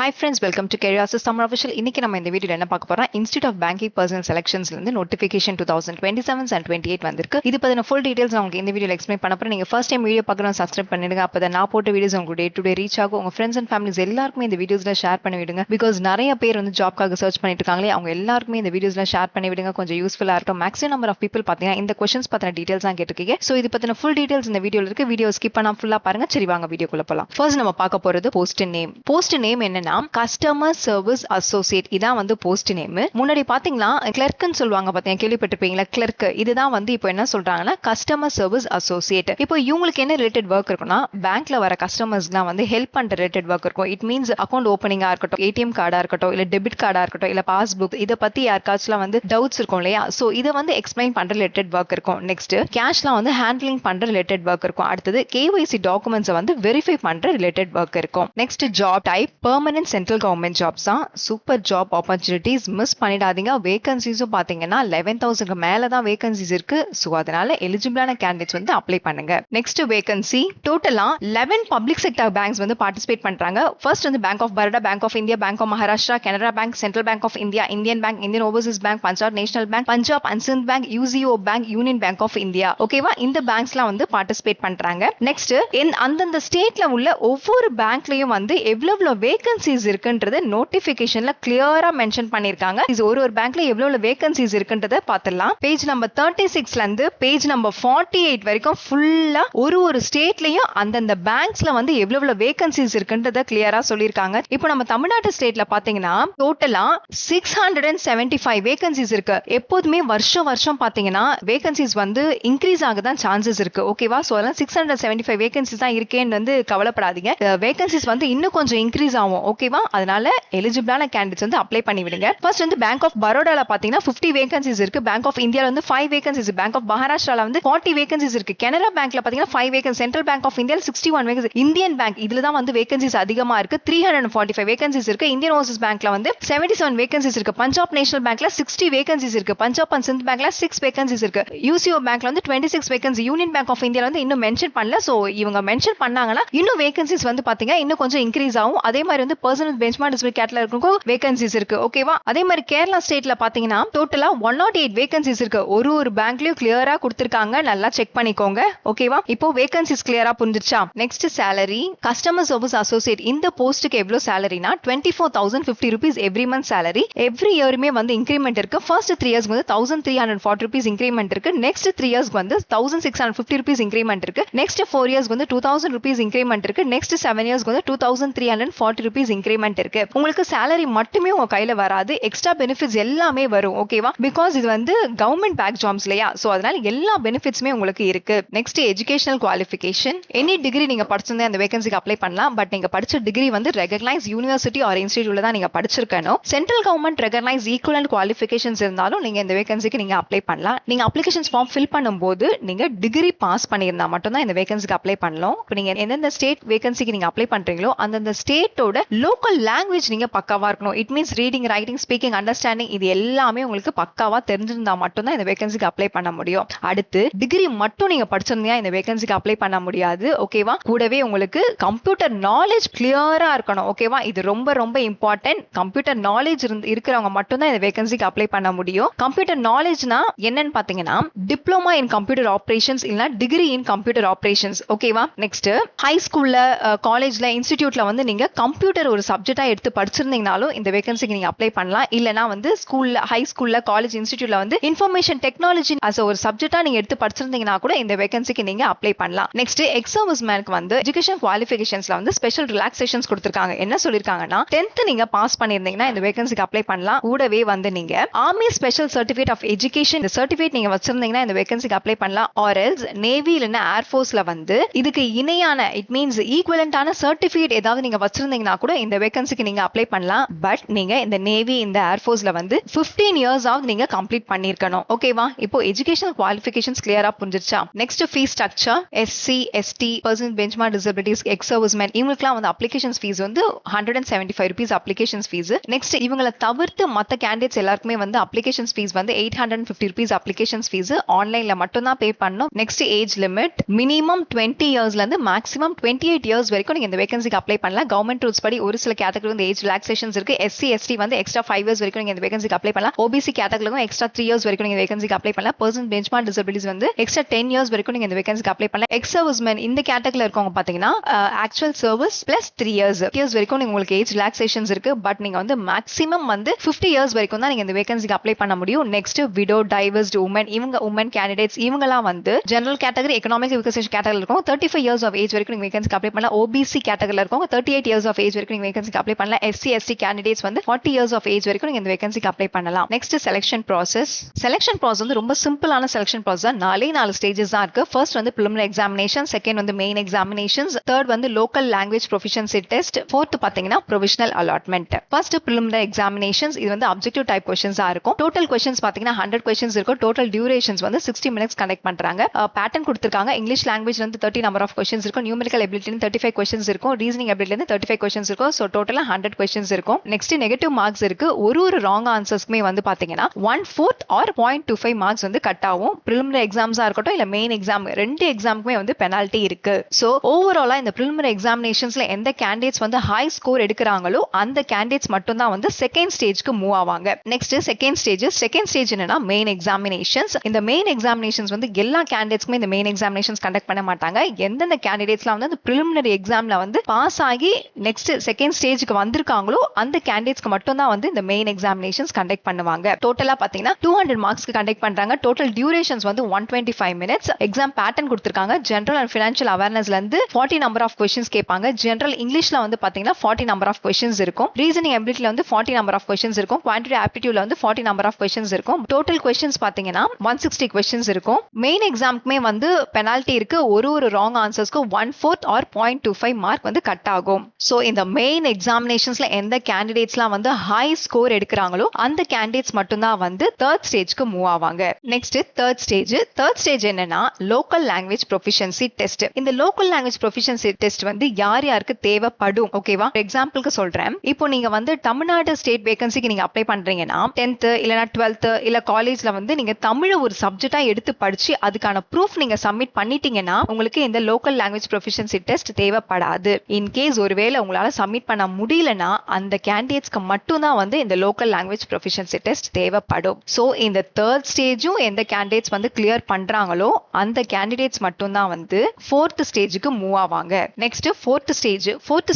Hi friends, welcome to Career Assist Tamil Official. இன்னைக்கு நம்ம இந்த வீடியோல என்ன பார்க்க போறோம்? Institute of Banking Personnel Selectionsல இருந்து notification 2027 and 28 வந்திருக்கு. இது பத்தின full details நான் உங்களுக்கு இந்த வீடியோல explain பண்ண போறேன். நீங்க first time வீடியோ பார்க்கறவங்க subscribe பண்ணிடுங்க. அப்பதான் நான் போட்ட வீடியோஸ் உங்களுக்கு day to day reach ஆகும். உங்க friends and families எல்லாருக்குமே இந்த வீடியோஸ்ல ஷேர் பண்ணி விடுங்க. because நிறைய பேர் வந்து ஜாப்காக சர்ச் பண்ணிட்டு இருக்காங்களே, அவங்க எல்லாருக்குமே இந்த வீடியோஸ்ல ஷேர் பண்ணி விடுங்க. கொஞ்சம் யூஸ்ஃபுல்லா இருக்கும். மேக்ஸிமம் நம்பர் ஆஃப் people பாத்தீங்கன்னா இந்த questions பத்தின டீடைல்ஸ் தான் கேட்டிருக்கீங்க. சோ இது பத்தின full details இந்த வீடியோல இருக்கு. வீடியோ ஸ்கிப் பண்ணாம ஃபுல்லா பாருங்க. சரி வாங்க வீடியோக்குள்ள போலாம். ஃபர்ஸ்ட் நம்ம பார்க்க போறது போஸ்ட் நேம். போஸ்ட் நேம் என்னன்னா கஸ்டமர் சர்வீஸ் அசோசியேட். இதான் வந்து போஸ்ட் நேம். முன்னாடி பாத்தீங்கன்னா கிளர்க்னு சொல்லுவாங்க, பாத்தீங்க கேள்விப்பட்டிருப்பீங்களா? கிளர்க். இதுதான் வந்து இப்போ என்ன சொல்றாங்கன்னா கஸ்டமர் சர்வீஸ் அசோசியேட். இப்போ இவங்களுக்கு என்ன ரிலேட்டட் ஒர்க் இருக்குன்னா, பேங்க்ல வர கஸ்டமர்ஸ்லாம் வந்து ஹெல்ப் பண்ற ரிலேட்டட் ஒர்க் இருக்கும். இட் மீன்ஸ் அக்கௌண்ட் ஓப்பனிங்கா இருக்கட்டும், ஏடிஎம் கார்டா இருக்கட்டும், இல்ல டெபிட் கார்டா இருக்கட்டும், இல்ல பாஸ்புக், இதை பத்தி யாருக்காச்சும் வந்து டவுட்ஸ் இருக்கும் இல்லையா? சோ இதை வந்து எக்ஸ்பிளைன் பண்ற ரிலேட்டட் ஒர்க் இருக்கும். நெக்ஸ்ட் கேஷ்லாம் வந்து ஹேண்ட்லிங் பண்ற ரிலேட்டட் ஒர்க் இருக்கும். அடுத்தது கேஒய்சி டாக்குமெண்ட்ஸ் வந்து வெரிஃபை பண்ற ரிலேட்டட் ஒர்க் இருக்கும். Next job type permanent central government jobs தான். சூப்பர் ஜாப் ஆப்பர்ச்சுனிட்டிஸ் மிஸ் பண்ணிடாதீங்க. வேகன்சிஸும் பாத்தீங்கன்னா 11,000 மேல தான் வேகன்சிஸ் இருக்கு. சோ அதனால எலிஜிபிளான கேண்டிடேட்ஸ் வந்து அப்ளை பண்ணுங்க. நெக்ஸ்ட் வேகன்சி டோட்டலா 11 பப்ளிக் செக்டர் பேங்க்ஸ் வந்து பார்ட்டிசிபேட் பண்றாங்க. ஃபர்ஸ்ட் வந்து bank of Baroda, bank of India, bank of Maharashtra, Canara bank, central bank of India, Indian bank, Indian overseas bank, Punjab national bank, Punjab and Sind bank, UCO bank, union bank of India. ஓகேவா? இந்த பேங்க்ஸ்லாம் வந்து participate பண்றாங்க. Next அந்தந்த ஸ்டேட்ல உள்ள ஒவ்வொரு பேங்க்லயும் வந்து எவ்வளவு வேகன்சிஸ் இருக்குன்றது நோட்டிபிகேஷன்ல கிளியரா மென்ஷன் பண்ணிருக்காங்க. இது ஒரு பேங்க்ல எவ்வளவு வேகன்சிஸ் இருக்குன்றத பாத்துடலாம். பேஜ் நம்பர் 36ல இருந்து பேஜ் நம்பர் 48 வரைக்கும் ஃபுல்லா ஒரு ஸ்டேட்லயும் அந்தந்த பேங்க்ஸ்ல வந்து எவ்வளவு வேகன்சிஸ் இருக்குன்றத கிளியரா சொல்லிருக்காங்க. இப்போ நம்ம தமிழ்நாட்டு ஸ்டேட்ல பாத்தீங்கன்னா டோட்டலா 675 வேகன்சிஸ் இருக்கு. எப்போதுமே வருஷம் பாத்தீங்கன்னா வேகன்சிஸ் வந்து இன்க்ரீஸ் ஆகதான் சான்சஸ் இருக்கு. ஓகேவா? சோ அதனால 675 வேகன்சிஸ் தான் இருக்கேன்னு வந்து கவலைப்படாதீங்க. வேகன்சிஸ் வந்து இன்னும் கொஞ்சம் இன்க்ரீஸ் ஆகும். ஓகேவா? அதனால எலிஜிபிளான கேண்டிடேட்ஸ் வந்து அப்ளை பண்ணி விடுங்க. ஃபர்ஸ்ட் வந்து பேங்க் ஆஃப் பரோடால பாத்தீங்கன்னா 50 வேகன்சிஸ் இருக்கு. பேங்க் ஆஃப் இந்தியால வந்து 5 வேகன்சிஸ், பேங்க் ஆஃப் மகாராஷ்டிரால வந்து 40 வேகன்சிஸ் இருக்கு. கனரா பேங்க்ல பாத்தீங்கன்னா 5 வேகன்சி, சென்ட்ரல் பேங்க் ஆஃப் இந்தியால 61 வேகன்சி, இந்தியன் பேங்க் இதுல தான் வந்து வேகன்சிஸ் அதிகமா இருக்கு. 345 வேகன்சிஸ் இருக்கு. இந்தியன் ஓவர்சீஸ் பேங்க்ல வந்து 77 வேகன்சிஸ் இருக்கு. பஞ்சாப் நேஷனல் பேங்க்ல 60 வேகன்சிஸ் இருக்கு. பஞ்சாப் அண்ட் சிந்த் பேங்க்ல 6 வேகன்சிஸ் இருக்கு. யூசிஓ பேங்க்ல வந்து 26 வேகன்சி. யூனியன் பேங்க் ஆஃப் இந்தியால வந்து இன்னும் மென்ஷன் பண்ணல. சோ இவங்க மென்ஷன் பண்ணாங்கன்னா இன்னும் வேகன்சிஸ் வந்து பாத்தீங்கன்னா இன்னும் கொஞ்சம் இன்க்ரீஸ் ஆகும். அதே மாதிரி வந்து பர்சனல் பெஞ்ச்மார்க் டிஸ்பிளே கேட்டல இருக்கும் வேகன்சிஸ் இருக்கு. ஓகேவா? அதே மாதிரி கேரளா ஸ்டேட்ல பாத்தீங்கன்னா டோட்டலா 108 வேகன்சிஸ் இருக்கு. ஒரு பேங்க்லயும் கிளியரா கொடுத்திருக்காங்க. நல்லா செக் பண்ணிக்கோங்க. ஓகேவா? இப்போ வேகன்சிஸ் கிளியரா புரிஞ்சிருச்சா? Next salary customer service associate. இந்த போஸ்டுக்கு எவ்வளவு சாலரினா 24,050 rupees every month salary. Every இயருமே வந்து இன்கிரிமெண்ட் இருக்கு. ஃபர்ஸ்ட் 3 இயர்ஸ்க்கு வந்து 1,340 rupees இன்கிரிமெண்ட் இருக்கு. நெக்ஸ்ட் 3 இயர்ஸ்க்கு வந்து 1,650 rupees இன்கிரிமெண்ட் இருக்கு. நெக்ஸ்ட் 4 இயர்ஸ்க்கு வந்து 2,000 rupees இன்கிரிமெண்ட் இருக்கு. நெக்ஸ்ட் 7 இயர்ஸ்க்கு வந்து 2,340 rupees இன்கிரிமெண்ட் இருக்கு. உங்களுக்கு salary மட்டுமே உங்க கையில வராது, எக்ஸ்ட்ரா பெனிஃபிட்ஸ் எல்லாமே வரும். ஓகேவா? பிகாஸ் இது வந்து கவர்மெண்ட் பேக் ஜாப்ஸ் இல்லையா? சோ அதனால எல்லா பெனிஃபிட்ஸ்மே உங்களுக்கு இருக்கு. Next educational qualification. Any degree நீங்க படிச்சிருந்தா அந்த வேகன்சிக்கு அப்ளை பண்ணலாம். பட் நீங்க படிச்ச டிகிரி வந்து ரெகக்னைஸ் யூனிவர்சிட்டி ஆர் இன்ஸ்டிடியூட்ல தான் நீங்க படிச்சிருக்கணும். Central government recognise equivalent qualifications இருந்தாலும் நீங்க இந்த வேகன்சிக்கு நீங்க அப்ளை பண்ணலாம். நீங்க அப்ளிகேஷன்ஸ் ஃபார்ம் ஃபில் பண்ணும்போது நீங்க டிகிரி பாஸ் பண்ணியிருந்தா மட்டும் தான் இந்த வேகன்சிக்கு அப்ளை பண்ணலாம். இப்போ நீங்க எந்தெந்த ஸ்டேட் வேகன்சிக்கு நீங்க அப்ளை பண்றீங்களோ அந்தந்த ஸ்டேட்டோட லோக்கல் லாங்குவேஜ் நீங்க பக்காவா இருக்கணும். It means reading, writing, speaking, understanding இது எல்லாமே உங்களுக்கு பக்காவா தெரிஞ்சிருந்தா மட்டும் தான் இந்த வேகன்சிக்கு அப்ளை பண்ண முடியும். அடுத்து டிகிரி மட்டும் நீங்க படிச்சிருந்தீங்க இந்த வேகன்சிக்கு அப்ளை பண்ண முடியாது. ஓகேவா? கூடவே உங்களுக்கு கம்ப்யூட்டர் நாலேஜ் கிளியரா இருக்கணும். ஓகேவா? இது ரொம்ப இம்பார்ட்டன்ட். கம்ப்யூட்டர் நாலேஜ் இருக்கிறவங்க மட்டும் தான் இந்த வேகன்சிக்கு அப்ளை பண்ண முடியும். கம்ப்யூட்டர் நாலேஜ்னா என்னன்னு பாத்தீங்கன்னா டிப்ளமா இன் கம்ப்யூட்டர் ஆபரேஷன்ஸ் இல்ல டிகிரி இன் கம்ப்யூட்டர் ஆபரேஷன்ஸ். ஓகேவா? நெக்ஸ்ட் ஹை ஸ்கூல்ல, காலேஜ்ல, இன்ஸ்டிடியூட்ல வந்து நீங்க கம்ப்யூட்டர் ஒரு சப்ஜெக்டா எடுத்து படிச்சிருந்தீங்கனாலும் இந்த வேகன்சிக்கு நீங்க அப்ளை பண்ணலாம். இல்லனா வந்து ஸ்கூல்ல, ஹை ஸ்கூல்ல, காலேஜ், இன்ஸ்டிடியூட்ல வந்து இன்ஃபர்மேஷன் டெக்னாலஜி as ஒரு சப்ஜெக்ட்டா நீங்க எடுத்து படிச்சிருந்தீங்கன்னா கூட இந்த வேகன்சிக்கு நீங்க அப்ளை பண்ணலாம். நெக்ஸ்ட் எக்ஸ் சர்வீஸ்மேனுக்கு வந்து எஜுகேஷன் குவாலிஃபிகேஷன்ஸ்ல வந்து ஸ்பெஷல் ரிலாக்சேஷன்ஸ் கொடுத்திருக்காங்க. என்ன சொல்லிருக்காங்கன்னா 10th நீங்க பாஸ் பண்ணிருந்தீங்கன்னா இந்த வேகன்சிக்கு அப்ளை பண்ணலாம். கூடவே வந்து நீங்க army special certificate of education இந்த சர்டிபிகேட் நீங்க வச்சிருந்தீங்கன்னா இந்த வேகன்சிக்கு அப்ளை பண்ணலாம். ஆர் எல்ஸ் நேவி இல்லனா ஏர் ஃபோர்ஸ்ல வந்து இதுக்கு இணையான இட் மீன்ஸ் ஈக்குவலன்ட்டான சர்டிபிகேட் ஏதாவது நீங்க வச்சிருந்தீங்கன்னா கூட இந்த வேகன்சிக்கு நீங்க அப்ளை பண்ணலாம். பட் நீங்க இந்த நேவி இந்த ஏர் ஃபோர்ஸ்ல வந்து 15 இயர்ஸ் ஆவது நீங்க கம்ப்ளீட் பண்ணிருக்கணும். ஓகேவா? இப்போ எஜுகேஷனல் குவாலிஃபிகேஷன்ஸ் கிளியரா புரிஞ்சிருச்சா? Next fee structure. SC, ST, person benchmark disabilities, ex serviceman இவங்களுக்குலாம் வந்து அப்ளிகேஷன்ஸ் ஃபீஸ் வந்து 175 rupees அப்ளிகேஷன்ஸ் ஃபீஸ். நெக்ஸ்ட் இவங்களை தவிர்த்து மத்த கேண்டிடேட்ஸ் எல்லாருக்குமே வந்து அப்ளிகேஷன்ஸ் ஃபீஸ் வந்து 850 rupees அப்ளிகேஷன்ஸ் ஃபீஸ் ஆன்லைன்ல மட்டும் தான் பே பண்ணணும். நெக்ஸ்ட் ஏஜ் லிமிட் மினிமம் 20 இயர்ஸ்ல இருந்து மேக்ஸிமம் 28 இயர்ஸ் வரைக்கும் நீங்க இந்த வேகன்சிக்கு அப்ளை பண்ணலாம். கவர்மெண்ட் ரூல்ஸ் படி ஒரு சில கேட்டகரி வந்து ஏஜ் ரிலாக்சேஷன்ஸ் இருக்கு. எஸ்சி எஸ்டி வந்து எக்ஸ்ட்ரா 5 இயர்ஸ் வரைக்கும் நீங்க இந்த வேகன்சிக்கு அப்ளை பண்ணலாம். ஓபிசி கேட்டகரிக்கும் எக்ஸ்ட்ரா 3 இயர்ஸ் வரைக்கும் நீங்க வேகன்சிக்கு அப்ளை பண்ணலாம். பர்சன் பெஞ்ச்மார்க் டிசபிலிட்டிஸ் வந்து எக்ஸ்ட்ரா 10 இயர்ஸ் வரைக்கும் நீங்க இந்த வேகன்சிக்கு அப்ளை பண்ணலாம். எக்ஸ் சர்வீஸ்மேன் இந்த கேட்டகரியில இருக்கவங்க பாத்தீங்கன்னா ஆக்சுவல் சர்வீஸ் பிளஸ் 3 இயர்ஸ் வரைக்கும் உங்களுக்கு ஏஜ் ரிலாக்சேஷன்ஸ் இருக்கு. பட் நீங்க வந்து மேக்ஸிமம் வந்து 50 இயர்ஸ் வரைக்கும் தான் நீங்க இந்த வேகன்சிக்கு அப்ளை பண்ண முடியும். நெக்ஸ்ட் விடோ, டைவர்ஸ்டு உமன், இவங்க உமன் கேண்டிடேட்ஸ் இவங்கலாம் வந்து ஜெனரல் கேட்டகரி, எக்கனாமிக் ரிகக்னிஷன் கேட்டகரியில் இருக்கும் 35 இயர்ஸ் ஆஃப் ஏஜ் வரைக்கும் நீங்க வேகன்சிக்கு அப்ளை பண்ணலாம். ஓபிசி கேட்டகரியில் இருக்கும் 38 இயர்ஸ் ஆஃப் ஏஜ் வரைக்கும் நீங்க வேகன்சிக்கு அப்ளை பண்ணலாம். எஸ்சி எஸ்டி கேண்டிடேட்ஸ் வந்து 40 இயர்ஸ் ஆஃப் ஏஜ் வரைக்கும் நீங்க இந்த வேகன்சிக்கு அப்ளை பண்ணலாம். நெக்ஸ்ட் செலக்ஷன் ப்ராசஸ் வந்து ரொம்ப சிம்பிளான செலக்ஷன் ப்ராசஸ். 4 ஸ்டேஜஸ் தான் இருக்கு. ஃபர்ஸ்ட் வந்து preliminary examination, செகண்ட் வந்து மெயின் எக்ஸாமினேஷன்ஸ், தேர்ட் வந்து local language proficiency test, fourth பாத்தீங்கன்னா provisional allotment. First preliminary examinations இது வந்து அப்ஜெக்டிவ் டைப் क्वेश्चंस இருக்கும். டோட்டல் क्वेश्चंस பாத்தீங்கன்னா 100 क्वेश्चंस இருக்கும். டோட்டல் டியூரேஷன்ஸ் வந்து 60 minutes கண்டக்ட் பண்றாங்க. பேட்டர்ன் கொடுத்திருக்காங்க. இங்கிலீஷ் லாங்குவேஜ்ல வந்து 30 நம்பர் ஆஃப் क्वेश्चंस இருக்கும். நியூமெரிக்கல் எபிலிட்டி 35 क्वेश्चंस இருக்கும். ரீசனிங் எபிலிட்டி 35 क्वेश्चंस இருக்கும். சோ டோட்டலா 100 क्वेश्चंस இருக்கும். நெக்ஸ்ட் நெகட்டிவ் மார்க்ஸ் இருக்கு. ஒரு ராங் ஆன்சர்ஸ்க்குமே வந்து பாத்தீங்கன்னா 1/4 or 0.25 மார்க்ஸ் வந்து கட் ஆகும். preliminary எக்ஸாம்ஸா இருக்கட்டும் இல்ல மெயின் எக்ஸாம் ரெண்டு எக்ஸாமுக்குமே வந்து பெனால்டி இருக்கு. சோ ஓவராலா இந்த preliminary எக்ஸாமினேஷன்ஸ்ல எந்த கேண்டிடேட்ஸ் வந்து ஹை ஸ்கோர் எடுக்கிறாங்களோ அந்த கேண்டிடேட்ஸ் மட்டும் தான் வந்து செகண்ட் ஸ்டேஜ்க்கு மூவ் ஆவாங்க. நெக்ஸ்ட் செகண்ட் ஸ்டேஜ் என்னன்னா மெயின் எக்ஸாமினேஷன்ஸ். இந்த மெயின் எக்ஸாமினேஷன்ஸ் வந்து எல்லா கேண்டிடேட்ஸ்க்குமே இந்த மெயின் எக்ஸாமினேஷன்ஸ் கண்டக்ட் பண்ண மாட்டாங்க. எந்தெந்த கேண்டிடேட்ஸ்லாம் வந்து அந்த preliminary எக்ஸாம்ல வந்து பாஸ் ஆகி நெக்ஸ்ட் செகண்ட் ஸ்டேஜ்க்கு வந்திருக்காங்களோ அந்த கேண்டிடேட்ஸ்க்கு மட்டும் தான் வந்து இந்த மெயின் எக்ஸாமினேஷன்ஸ் கண்டக்ட் பண்ணுவாங்க. டோட்டலா பாத்தீங்கன்னா 200 மார்க்ஸ்க்கு கண்டக்ட் பண்றாங்க. டோட்டல் டியூரேஷன்ஸ் வந்து 125 minutes. எக்ஸாம் பேட்டர்ன் கொடுத்திருக்காங்க. ஜெனரல் அண்ட் ஃபினான்ஷியல் அவேர்னஸ்ல இருந்து 40 நம்பர் ஆஃப் क्वेश्चंस கேட்பாங்க. ஜெனரல் இங்கிலீஷ்ல வந்து பாத்தீங்கன்னா 40 நம்பர் ஆஃப் क्वेश्चंस இருக்கும். ரீசனிங் எபிலிட்டில வந்து 40 நம்பர் ஆஃப் क्वेश्चंस இருக்கும். குவான்டிட்டி ஆப்டிட்யூட்ல வந்து 40 நம்பர் ஆஃப் क्वेश्चंस இருக்கும். டோட்டல் क्वेश्चंस பாத்தீங்கன்னா 160 क्वेश्चंस இருக்கும். மெயின் எக்ஸாம்க்குமே வந்து பெனால்டி இருக்கு. ஒரு ராங் ஆன்சர்ஸ்க்கு 1/4 or 0.25 மார்க் வந்து கட் ஆகும். சோ இந்த மெயின் எக்ஸாமினேஷன்ஸ்ல எந்த கேண்டிடேட்ஸ்லாம் வந்து ஹை ஸ்கோர் எடுக்கிறாங்களோ அந்த கேண்டிடேட்ஸ் மட்டும் தான் வந்து தேர்ட் ஸ்டேஜ்க்கு மூவ் ஆவாங்க. நெக்ஸ்ட் தேர்ட் ஸ்டேஜ் என்னன்னா லோக்கல் லாங்குவேஜ் ப்ரொஃபிஷியன்சி டெஸ்ட். இந்த லோக்கல் லாங்குவேஜ் ப்ரொஃபிஷியன்சி டெஸ்ட் வந்து யார் யாருக்கு தேவைப்படும் ஓகேவா? எக்ஸாம்பிளுக்கு சொல்றேன். இப்போ நீங்க வந்து தமிழ்நாடு ஸ்டேட் வேகன்சிக்கு நீங்க அப்ளை பண்றீங்கன்னா 10th இல்லனா 12th இல்ல காலேஜ்ல வந்து நீங்க தமிழ் ஒரு சப்ஜெக்ட்டா எடுத்து படிச்சு அதுக்கான ப்ரூஃப் நீங்க சப்மிட் பண்ணிட்டீங்கன்னா உங்களுக்கு இந்த லோக்கல் லாங்குவேஜ் ப்ரொஃபிஷியன்சி டெஸ்ட் தேவைப்படாது. இன் கேஸ் ஒருவேளை உங்களால சப்மிட் பண்ண முடியலனா அந்த கேண்டிடேட்ஸ்க்கு மட்டும் தான் வந்து இந்த லோக்கல் லாங்குவேஜ் ப்ரொஃபிஷியன்சி டெஸ்ட் தேவைப்படும். சோ இந்த தேர்ட் ஸ்டேஜும் எந்த கேண்டிடேட்ஸ் வந்து கிளியர் பண்றாங்களோ அந்த கேண்டிடேட்ஸ் மட்டும் தான் வந்து ஃபோர்த் ஸ்டேஜுக்கு மூவ் ஆவாங்க. நெக்ஸ்ட் ஃபோர்த்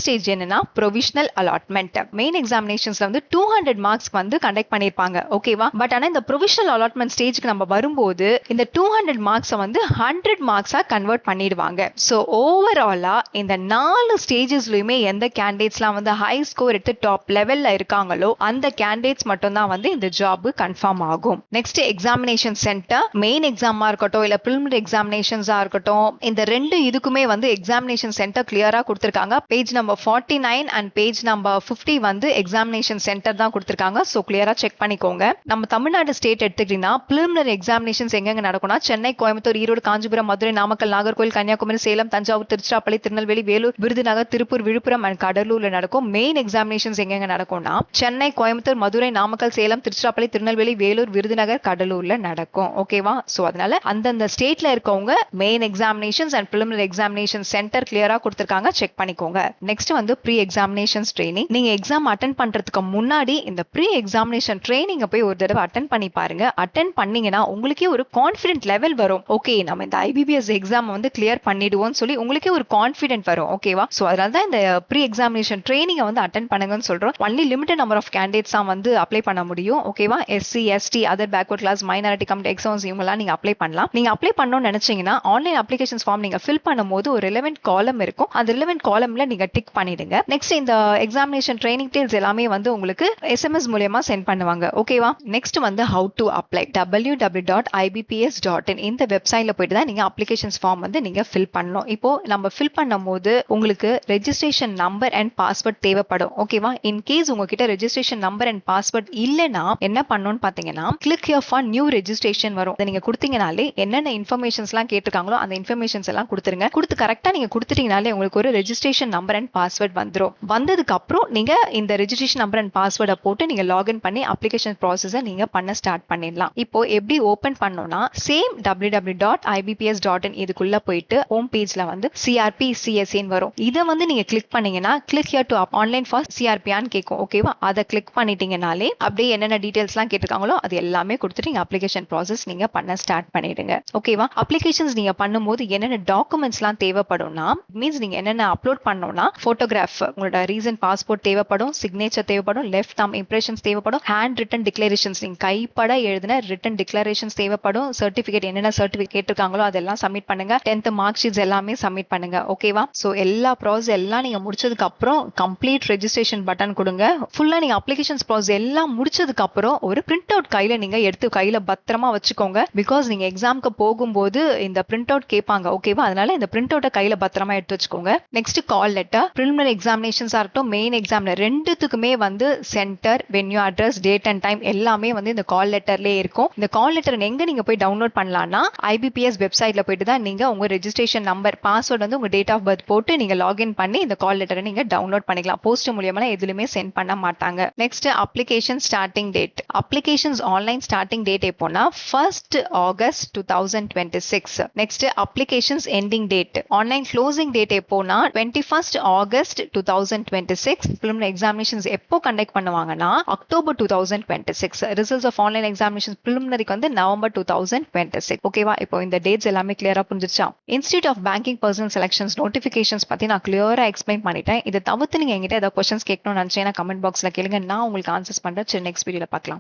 ஸ்டேஜ் என்னன்னா ப்ரொவிஷனல் அலாட்மெண்ட். மெயின் எக்ஸாமினேஷன்ஸ்ல வந்து 200 மார்க்ஸ்க்கு வந்து கண்டக்ட் பண்ணிருப்பாங்க ஓகேவா? பட் ஆனா இந்த ப்ரொவிஷனல் அலாட்மெண்ட் ஸ்டேஜ்க்கு நம்ம வரும்போது இந்த 200 மார்க்ஸை வந்து 100 மார்க்ஸா கன்வெர்ட் பண்ணிடுவாங்க. சோ ஓவராலா இந்த 4 ஸ்டேஜஸ்லயுமே எந்த கேண்டிடேட்ஸ்லாம் வந்து ஹை ஸ்கோர் எடுத்து டாப் லெவல்ல இருக்காங்களோ அந்த கேண்டிடேட்ஸ் மட்டும் தான் வந்து இந்த ஜாப் கன்ஃபார்ம் ஆகும். Next examination centre. மெயின் எக்ஸாமா இருக்கட்டும் இல்ல preliminary எக்ஸாமினேஷன்ஸா இருக்கட்டும் இந்த ரெண்டு இதுக்குமே வந்து எக்ஸாமினேஷன் சென்டர் கிளியரா கொடுத்திருக்காங்க. Page number 49 and page number 50 வந்து எக்ஸாமினேஷன் சென்டர் தான் கொடுத்திருக்காங்க. சோ கிளியரா செக் பண்ணிக்கோங்க. நம்ம தமிழ்நாடு ஸ்டேட் எடுத்துக்கிட்டீங்கன்னா preliminary எக்ஸாமினேஷன்ஸ் எங்க நடக்கும்னா சென்னை, கோயம்புத்தூர், ஈரோடு, காஞ்சிபுரம், மதுரை, நாமக்கல், நாகர்கோவில், கன்னியாகுமரி, சேலம், தஞ்சாவூர், திருச்சிராப்பள்ளி, திருநெல்வேலி, வேலூர், விருதுநகர், திருப்பூர், விழுப்புரம் அண்ட் கடலூர்ல நடக்கும். மெயின் எக்ஸாமினேஷன்ஸ் எங்க நடக்கும்னா சென்னை, கோயம்புத்தூர், மதுரை, நாமக்கல், சேலம், திருச்சிராப்பள்ளி, திருநெல்வேலி, வேலூர், விருதுநகர், கடலூர்ல நடக்கும் ஓகேவா? சோ அதனால அந்தந்த ஸ்டேட்ல இருக்கவங்க main examinations and preliminary examination centre கிளியரா கொடுத்திருக்காங்க. செக் பண்ணிக்கோங்க. நெக்ஸ்ட் வந்து ப்ரீ எக்ஸாமினேஷன்ஸ் ட்ரைனிங். நீங்க எக்ஸாம் அட்டென்ட் பண்றதுக்கு முன்னாடி இந்த ப்ரீ எக்ஸாமினேஷன் ட்ரைனிங் போய் ஒரு தடவை அட்டென்ட் பண்ணி பாருங்க. அட்டென்ட் பண்ணீங்கன்னா உங்களுக்கே ஒரு கான்ஃபிடென்ட் லெவல் வரும். ஓகே நம்ம இந்த IBPS எக்ஸாம் வந்து கிளியர் பண்ணிடுவோம்னு சொல்லி உங்களுக்கே ஒரு கான்ஃபிடென்ட் வரும் ஓகேவா? சோ அதனால தான் இந்த ப்ரீ எக்ஸாமினேஷன் ட்ரைனிங் வந்து அட்டென்ட் பண்ணுங்கன்னு சொல்றோம். Only limited number of candidates தான் வந்து அப்ளை பண்ண முடியும் ஓகேவா? SC ST other backward class minority community exams இவங்கலாம் நீங்க அப்ளை பண்ணலாம். நீங்க அப்ளை பண்ணணும்னு நினைச்சீங்கன்னா ஆன்லைன் அப்ளிகேஷன்ஸ் ஃபார்ம் நீங்க ஃபில் பண்ணும்போது ஒரு ரிலவென்ட் காலம் இருக்கும். அந்த ரிலவென்ட் காலம்ல நீங்க டிக் பண்ணிடுங்க. நெக்ஸ்ட் இந்த எக்ஸாமினேஷன் ட்ரைனிங் டீல்ஸ் எல்லாமே வந்து உங்களுக்கு SMS மூலமா சென்ட் பண்ணுவாங்க ஓகேவா? நெக்ஸ்ட் வந்து how to apply www.ibps.in இந்த வெப்சைட்ல போயிட்டு தான் நீங்க அப்ளிகேஷன்ஸ் ஃபார்ம் வந்து நீங்க ஃபில் பண்ணணும். இப்போ நம்ம ஃபில் பண்ணும்போது உங்களுக்கு ரெஜிஸ்ட்ரேஷன் நம்பர் அண்ட் பாஸ்வேர்ட் தேவைப்படும் ஓகேவா? இன் கேஸ் உங்ககிட்ட ரெஜிஸ்ட்ரேஷன் நம்பர் அண்ட் பாஸ்வேர்ட் இல்லனா என்ன பண்ணனும்னு பாத்தீங்கன்னா click here for new registration வரும். அதை நீங்க கொடுத்தீங்கனாலே என்னென்ன இன்ஃபர்மேஷன்ஸ்லாம் கேட்டிருக்காங்களோ அந்த இன்ஃபர்மேஷன்ஸ் எல்லாம் கொடுத்துருங்க. கொடுத்து கரெக்டா நீங்க கொடுத்துட்டீங்கனாலே உங்களுக்கு ஒரு ரெஜிஸ்ட்ரேஷன் நம்பர் அண்ட் பாஸ்வேர்ட் வந்துரும். வந்ததுக்கு அப்புறம் நீங்க இந்த ரெஜிஸ்ட்ரேஷன் நம்பர் அண்ட் பாஸ்வேர்டை போட்டு நீங்க லாகின் பண்ணி அப்ளிகேஷன் ப்ராசஸை நீங்க பண்ண ஸ்டார்ட் பண்ணிடலாம். இப்போ எப்படி ஓபன் பண்ணனும்னா சேம் www.ibps.in இதுக்குள்ள போயிட்டு ஹோம் பேஜ்ல வந்து CRP CSA வரும். இதை வந்து நீங்க கிளிக் பண்ணீங்கன்னா click click here to online for சிஆர்பியான்னு கேட்கும். ஓகேவா, அதை கிளிக் பண்ணிட்டீங்கனாலே அப்படியே என்னென்ன டீடைல்ஸ்லாம் கேட்டிருக்காங்களோ அது எல்லாமே கொடுத்துட்டு நீங்க அப்ளிகேஷன் ப்ராசஸ் நீங்க பண்ண ஸ்டார்ட் பண்ணிடுங்க. ஓகேவா, அப்ளிகேஷன்ஸ் நீங்க பண்ணும்போது என்னென்ன டாக்குமெண்ட்ஸ்லாம் தேவைப்படும்னா, மீன்ஸ் நீங்க என்னென்ன அப்லோட் பண்ணணும்னா, போட்டோகிராஃப், உங்களோட ரீசன்ட் பாஸ்போர்ட் தேவைப்படும், சிக்னேச்சர் தேவைப்படும், லெஃப்ட் தம் இம்ப்ரெஷன்ஸ் தேவைப்படும், ஹேண்ட் ரிட்டன் டிக்ளரேஷன்ஸ், நீங்க கைப்பட எழுதின ரிட்டன் டிக்ளரேஷன்ஸ் தேவைப்படும், சர்டிபிகேட் என்னென்ன சர்டிபிகேட் இருக்காங்களோ அதெல்லாம் சப்மிட் பண்ணுங்க, 10th மார்க் ஷீட்ஸ் எல்லாமே சப்மிட் பண்ணுங்க. ஓகேவா, சோ எல்லா ப்ராசஸ் எல்லாம் நீங்க முடிச்சதுக்கு அப்புறம் கம்ப்ளீட் ரெஜிஸ்ட்ரேஷன் பட்டன் கொடுங்க. ஃபுல்லா நீங்க அப்ளிகேஷன்ஸ் ப்ராசஸ் எல்லாம் முடிச்சதுக்கு அப்புறம் ஒரு பிரிண்ட் அவுட் கையில நீங்க எடுத்து கையில பத்திரமா வச்சுக்கோங்க. பிகாஸ் நீங்க எக்ஸாம்க்கு போகும்போது இந்த பிரிண்ட் அவுட் கேட்பாங்க. ஓகேவா, அதனால இந்த பிரிண்ட் அவுட்டை கையில பத்திரமா எடுத்து வச்சுக்கோங்க. நெக்ஸ்ட் கால் லெட்டர், பிரிலிமினரி எக்ஸாமினேஷன்ஸா இருக்கட்டும், மெயின் எக்ஸாம்ல ரெண்டுத்துக்குமே வந்து centre, venue address, date and time எல்லாமே வந்து இந்த கால் லெட்டர்லயே இருக்கும். இந்த கால் லெட்டர் எங்க நீங்க போய் டவுன்லோட் பண்ணலாம்னா, ஐபிபிஎஸ் வெப்சைட்ல போயிட்டு தான் நீங்க உங்க ரெஜிஸ்ட்ரேஷன் நம்பர், பாஸ்வேர்ட் வந்து உங்க டேட் ஆஃப் பர்த் போட்டு நீங்க லாகின் பண்ணி இந்த கால் லெட்டரை நீங்க டவுன்லோட் பண்ணிக்கலாம். போஸ்ட் மூலியமா எதுலயுமே சென்ட் பண்ண மாட்டாங்க. Next application starting date. Applications online starting date எப்போனா 1st August 2026. Next applications ending date, online closing date எப்போனா 21st August 2026. preliminary examinations எப்போ கண்டக்ட் பண்ணுவாங்கன்னா October 2026. Results of online examinations preliminary வந்து November 2026. ஓகேவா, இப்போ இந்த டேட்ஸ் எல்லாமே கிளியரா புரிஞ்சிருச்சா? Institute of banking personnel selections notifications பத்தி நான் கிளியரா எக்ஸ்பிளைன் பண்ணிட்டேன். இதை தவிர்த்து நீங்க என்கிட்ட ஏதாவது கொஸ்டின்ஸ் கேட்கணும்னு நினைச்சீங்கன்னா கமெண்ட் பாக்ஸ்ல கேளுங்க, நான் உங்களுக்கு ஆன்சர்ஸ் பண்றேன். நெக்ஸ்ட் வீடியோல பார்க்கலாம்.